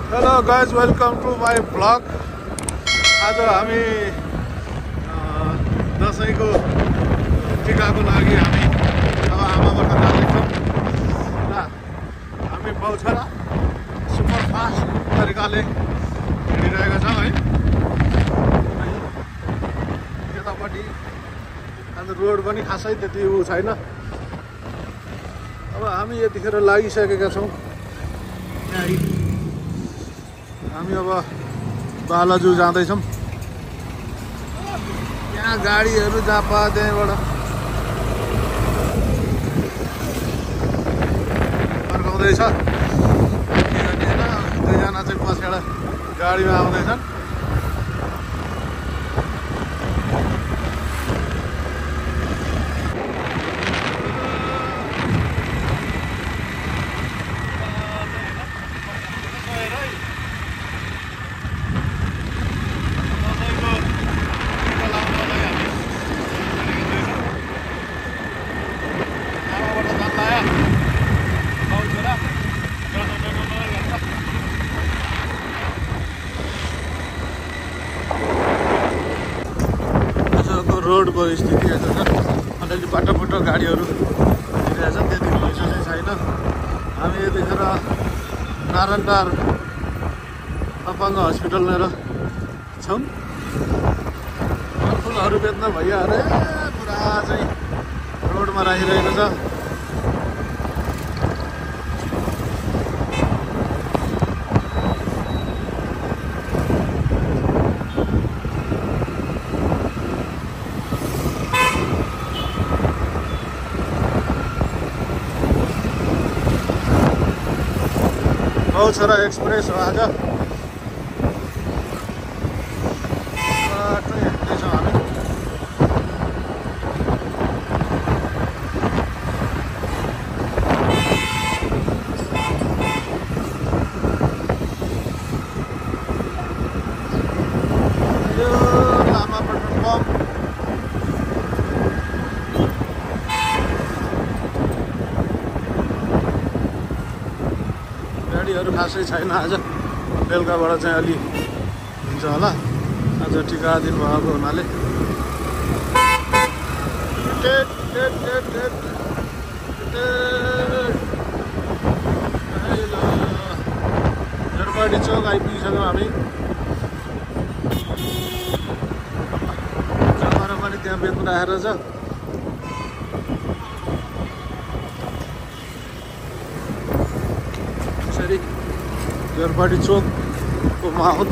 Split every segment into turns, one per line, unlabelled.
Hello guys, welcome to my blog. आज हामी दसैँको टिकाको लागि हामी अब आमाबाट जाँदैछौँ र हामी बाउछरा सुपर फास्ट तरिकाले हिँडिरहेका छौँ है। यतापट्टि अन्त रोड पनि खासै त्यति उ छैन। अब हामी यतिखेर लागिसकेका छौँ यहाँ। हामी अब बालाजु जाँदैछौँ। यहाँ गाडीहरू जहाँ पायो त्यहीँबाट फर्काउँदैछ। दुईजना चाहिँ पछाड गाडीमा आउँदैछन्। रोडको स्थिति यस्तो छ, अलिअलि बाटो गाडीहरू हिँडिरहेछन्, त्यति पैसा चाहिँ छैन। हामी यतिखेर नारायणटार अपाङ्ग हस्पिटलतिर छौँ। फुलहरू बेच्न भइहाल्यो, पुरा चाहिँ रोडमा राखिरहेको छ। बाउछरा एक्सप्रेस हो आज। हिँड्दैछौँ हामी। यो लामा पेट्रोल पम्प। गाडीहरू खासै छैन आज। बेलुकाबाट चाहिँ अलि हुन्छ होला। आज टिका दिन भएको हुनाले झरपाटी चौक आइपुगिसक्यौँ हामी। जमारा पनि त्यहाँ बेच्नु राखेर छ। झरपाटी चोकको माहौल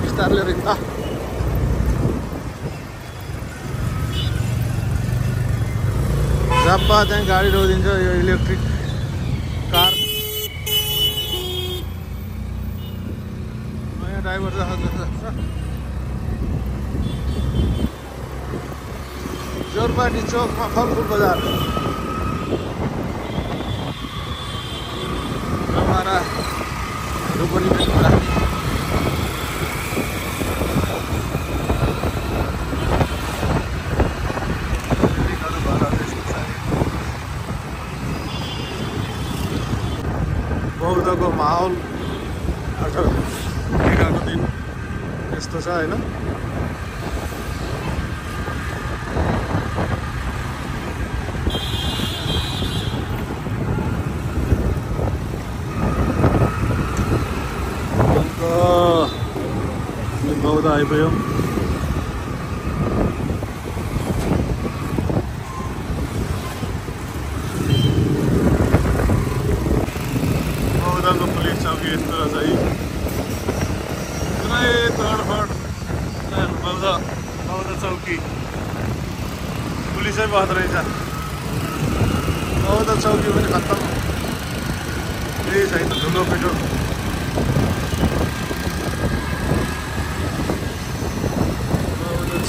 बिस्तारले रिक्ता। झापा चाहिँ गाडी रोकिदिन्छ। यो इलेक्ट्रिक कार नयाँ ड्राइभर छ। झरपाटी चोकमा फलफुल बजार। जमाराहरू पनि बेच्नु राख्ने। बौद्धको माहौल आज टिकाको दिन यस्तो छ होइन। बौद्ध आइपुग्यो। बौद्धको पुलिस चौकी यस्तो रहेछ है। पुरै तोडफोड बौद्ध चौकी पुलिसै बस्दो रहेछ। बौद्ध चौकी पनि खत्तम, केही छैन, धुलो पिठो।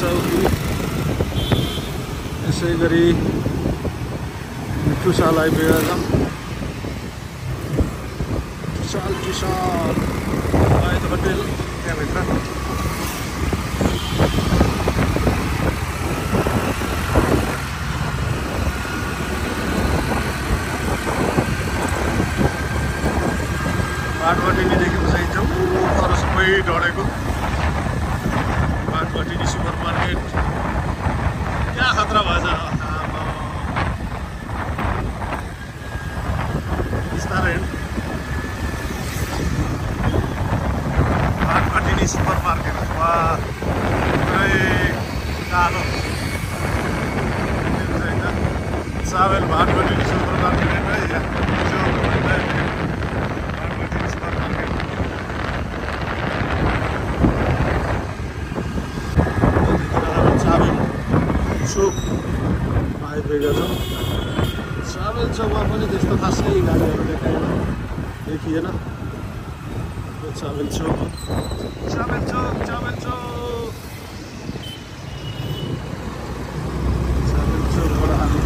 चौकी यसै गरी टुसाल आइपुगेका छौँ। टुसाल होटेल त्यहाँभित्र। बाटोबटिनीदेखि चाहिँ जाउँ तर सबै डढेको बाटोबटिनी सुपर मार्केट क्या खतरा भएछ बिस्तारै बाटोबटिनी सुपर मार्केट वा पुरै कालो साबेल बाटोबटिनी सुपर मार्केट चोक आइपुगेका छौँ साबेल चोकमा पनि त्यस्तो खासै गाडीहरू देखिएन साबेल चोक साबेल चोक साबेल चोक साबेल चोकबाट हामी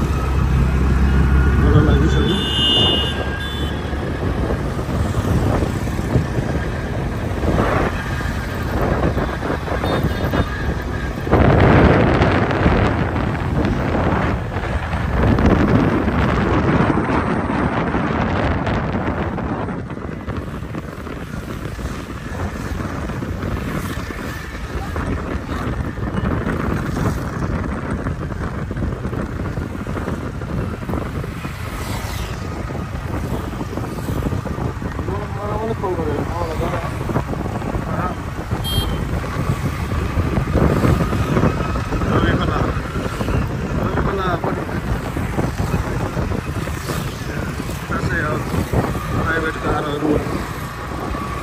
घर लागिसक्यौँ प्राइभेट कारहरू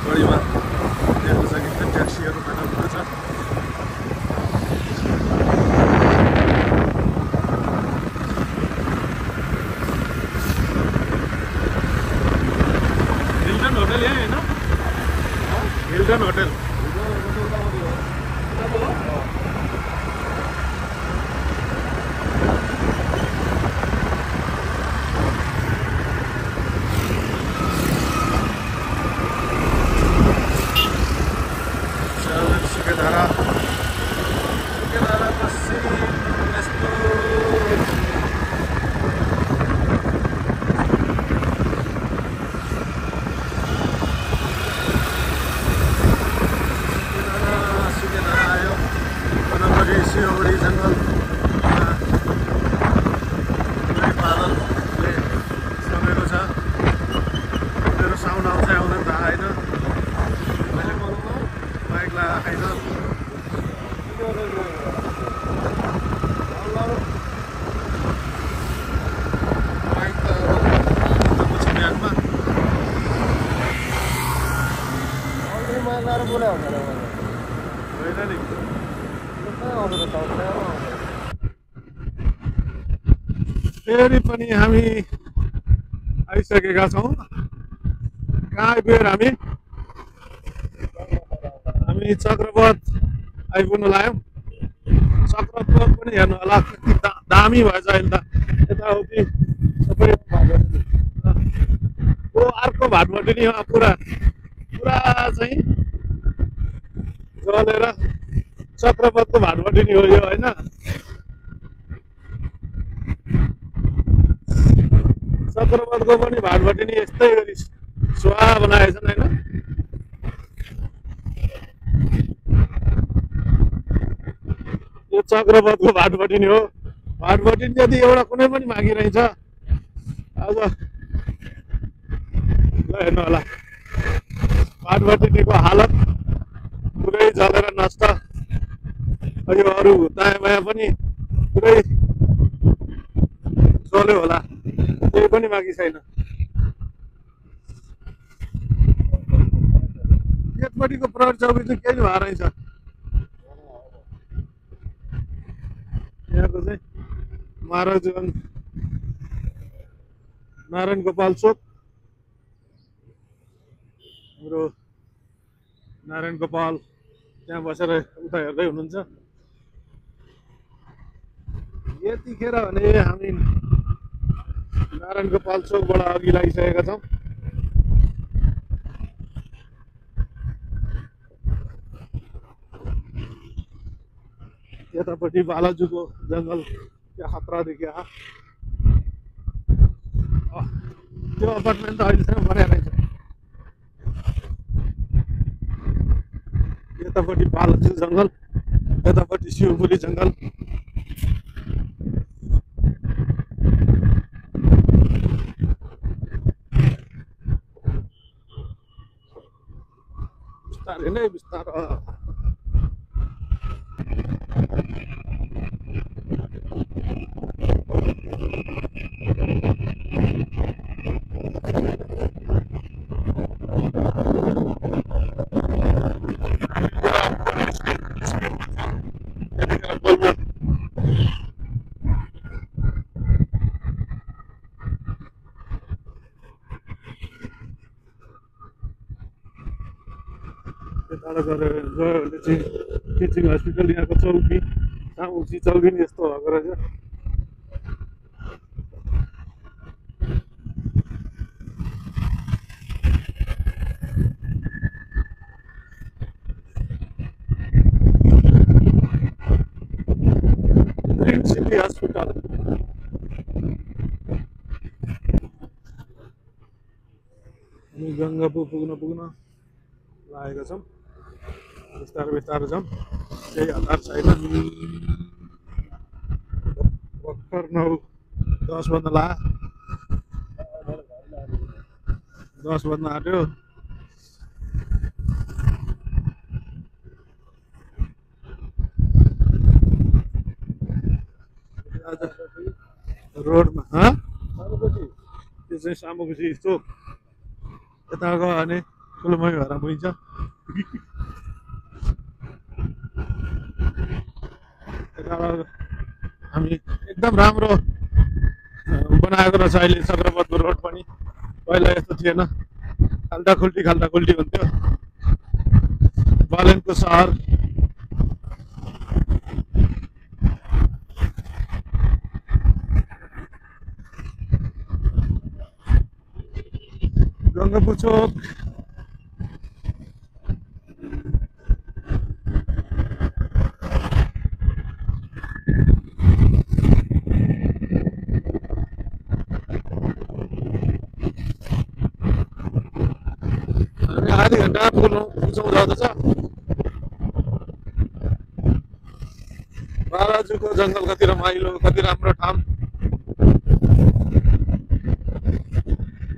बढीमा देख्न सकिन्छ ट्याक्सीहरू खानापिना छ हिल्टन होटल यही होइन हिल्टन होटल सिलगढी जङ्गल पुरै बादलले समेको छ मेरो साउन्ड आउँछ आउँदैन थाहा होइन मैले बाइक लगाएको छैन बाइक त छ ब्यागमा होइन नि फेरि पनि हामी आइसकेका छौँ कहाँ आइपुग्यौँ हामी चक्रपथ आइपुग्नु लाग्यौँ चक्रपथ पनि हेर्नु होला कति दामी भएछ अहिले त यताउति सबै अर्को भाटबटिनी पुरा पुरा चाहिँ जलेर चक्रपथको भाटबटिनी हो यो होइन चक्रपथको पनि भाटबटिनी यस्तै गरी सुहा बनाएछन् होइन यो चक्रपथको भाटबटिनी हो भाटबटिनी यदि एउटा कुनै पनि मागिरहन्छ आज ल हेर्नु होला भाटबटिनीको हालत पुरै जलेर नष्ट यो अरू दायाँ बायाँ पनि पुरै जल्यो होला केही पनि बाँकी छैन गेटपट्टिको प्रहरी चौकी चाहिँ केही भएर रहेछ यहाँको चाहिँ महाराजगञ्ज नारायण गोपाल चोक हाम्रो नारायण गोपाल त्यहाँ बसेर उता हेर्दै हुनुहुन्छ यतिखेर भने हामी नारायण गोपाल चोकबाट अघि लागिसकेका छौँ यतापट्टि बालाजुको जङ्गल क्या खतरा देखिया त्यो अपार्टमेन्ट त अहिलेसम्म बनाएर रहेछ यतापट्टि बालजी जङ्गल, यतापट्टि शिवपुरी जङ्गल। बिस्तारै नै बिस्तारो। टाढो गएर गयो भने चाहिँ टिचिङ हस्पिटल यहाँको चौकी सामुची चौकी नि यस्तो भएको रहेछ। Green city hospital. हामी गङ्गापुर पुग्न लागेका छौँ। बिस्तारो बिस्तारो जाउँ, केही हतार छैन। भर्खर 9:10 बज्न लाग्यो, 10 बज्न आँट्यो। रोडमा त्यो चाहिँ सामुची चोक यता गयो भने ठुलोमै भएर पुगिन्छ। हामी एकदम राम्रो बनाएको रहेछ अहिले चक्रपथको रोड पनि। पहिला यस्तो थिएन, खाल्टाखुल्टी हुन्थ्यो। बालेनको सहर गङ्गापुर चोक। आधी घन्टा पुग्छौँ जाँदैछ। बालाजुको जङ्गल कति रमाइलो, कति राम्रो ठाउँ।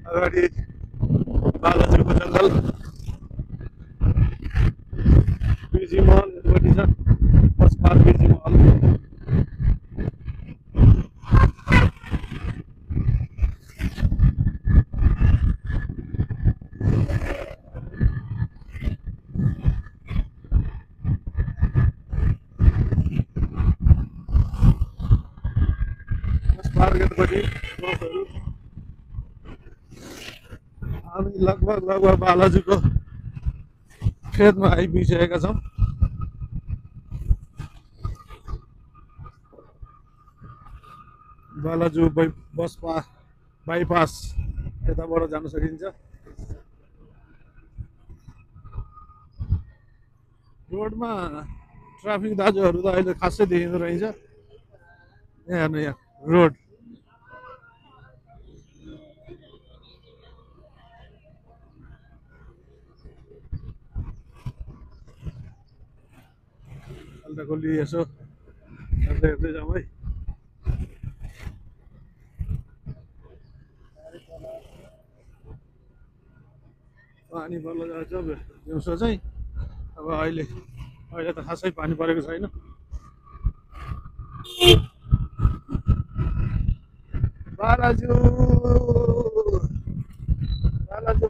अगाडि बालाजुको जङ्गल, बिजी मल यतापट्टि छ, बसपार बिजी मल। यतापट्टि बसहरू। हामी लगभग बालाजुको खेतमा आइपुगिसकेका छौँ। बालाजु बाइपास यताबाट जान सकिन्छ। रोडमा ट्राफिक दाजुहरू त अहिले खासै देखिँदो रहेछ। यहाँ हेर्नु, यहाँ रोड खाल्टाखुल्टी यसो हेर्दै जाउँ है। पानी पर्न जान्छ दिउँसो चाहिँ। अब अहिले त खासै पानी परेको छैन। बालाजु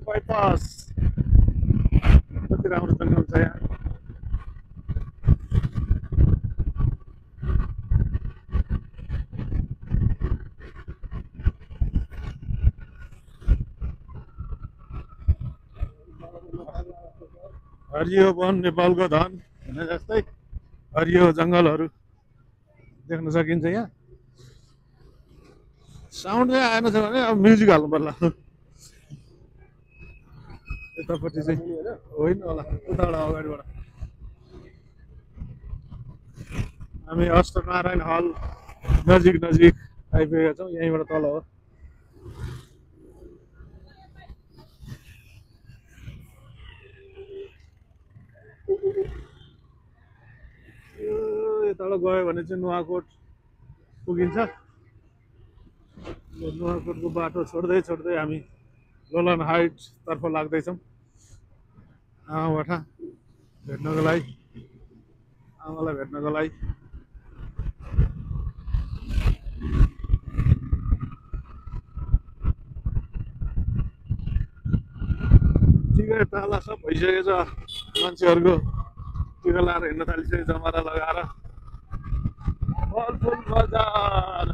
बाइपास कति राम्रो जङ्गल छ यहाँ। हरियो वन नेपालको धन भने जस्तै हरियो जङ्गलहरू देख्न सकिन्छ यहाँ। साउन्ड चाहिँ आएन छ भने अब म्युजिक हाल्नु पर्ला। यतापट्टि चाहिँ होइन होला, उताबाट अगाडिबाट। हामी अष्टनारायण हल नजिक आइपुगेका छौँ। यहीँबाट तल हो। तल गयो भने चाहिँ नुवाकोट पुगिन्छ। नुवाकोटको बाटो छोड्दै छोड्दै हामी लोलन हाइट तर्फ लाग्दैछौँ। आमाबाट भेट्नको लागि, आमालाई भेट्नको लागि। टिका टाला सब भइसकेछ, मान्छेहरूको टिका लाएर हिँड्न थालिसक्यो जमारा लगाएर। फलफुल बजार,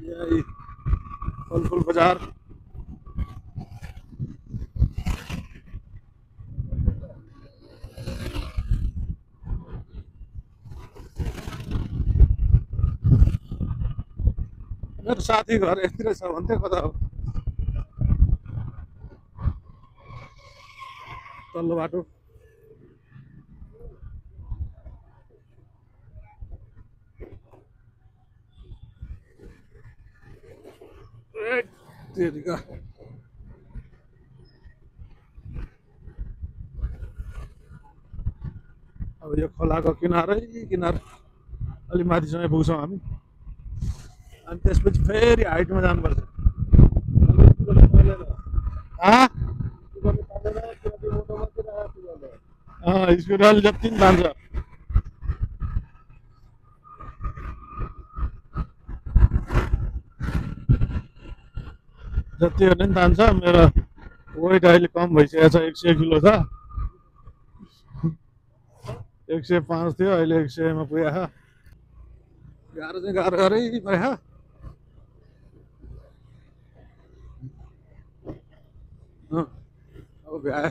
यही फलफुल बजार। मेरो साथी घर यतिर छ भन्थे, कता हो तल्लो बाटो। तेरिका अब यो खोलाको किनारै किनार अलि माथिसम्म पुग्छौँ हामी। अनि त्यसपछि फेरि हाइटमा जानुपर्छ। स्कुटरले जति पनि तान्छ। जति भने पनि तान्छ। मेरो वेट अहिले कम भइसकेको छ, 100 किलो छ। 105 थियो, अहिले 100 मा पुगेको छ। गाह्रो चाहिँ गाह्रो गरै परेको। अब भ्याए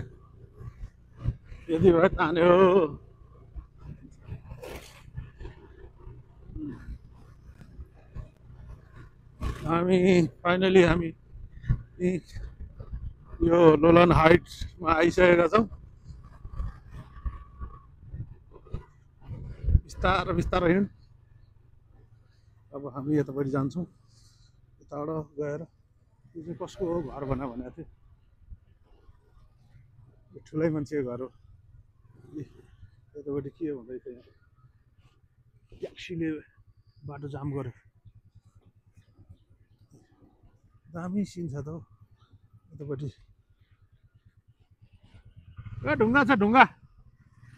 यति भए तान्यो। हामी फाइनली हामी यो लोलन हाइट्समा आइसकेका छौँ। बिस्तारो बिस्तारो हिँड। अब हामी यतापट्टि जान्छौँ। यताबाट गएर यो चाहिँ कसको हो घर भनेको थियो। ठुलै मान्छेको घर हो। यतापट्टि के हुँदैछ, यहाँ ट्याक्सीले बाटो जाम गर्यो। दामी सिन छ त हौ यतापट्टि। ए ढुङ्गा छ, ढुङ्गा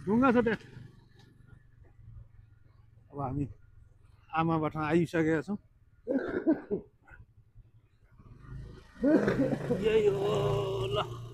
ढुङ्गा छ त्यहाँ। अब हामी आमाबाट आइसकेका छौँ। यही हो ल।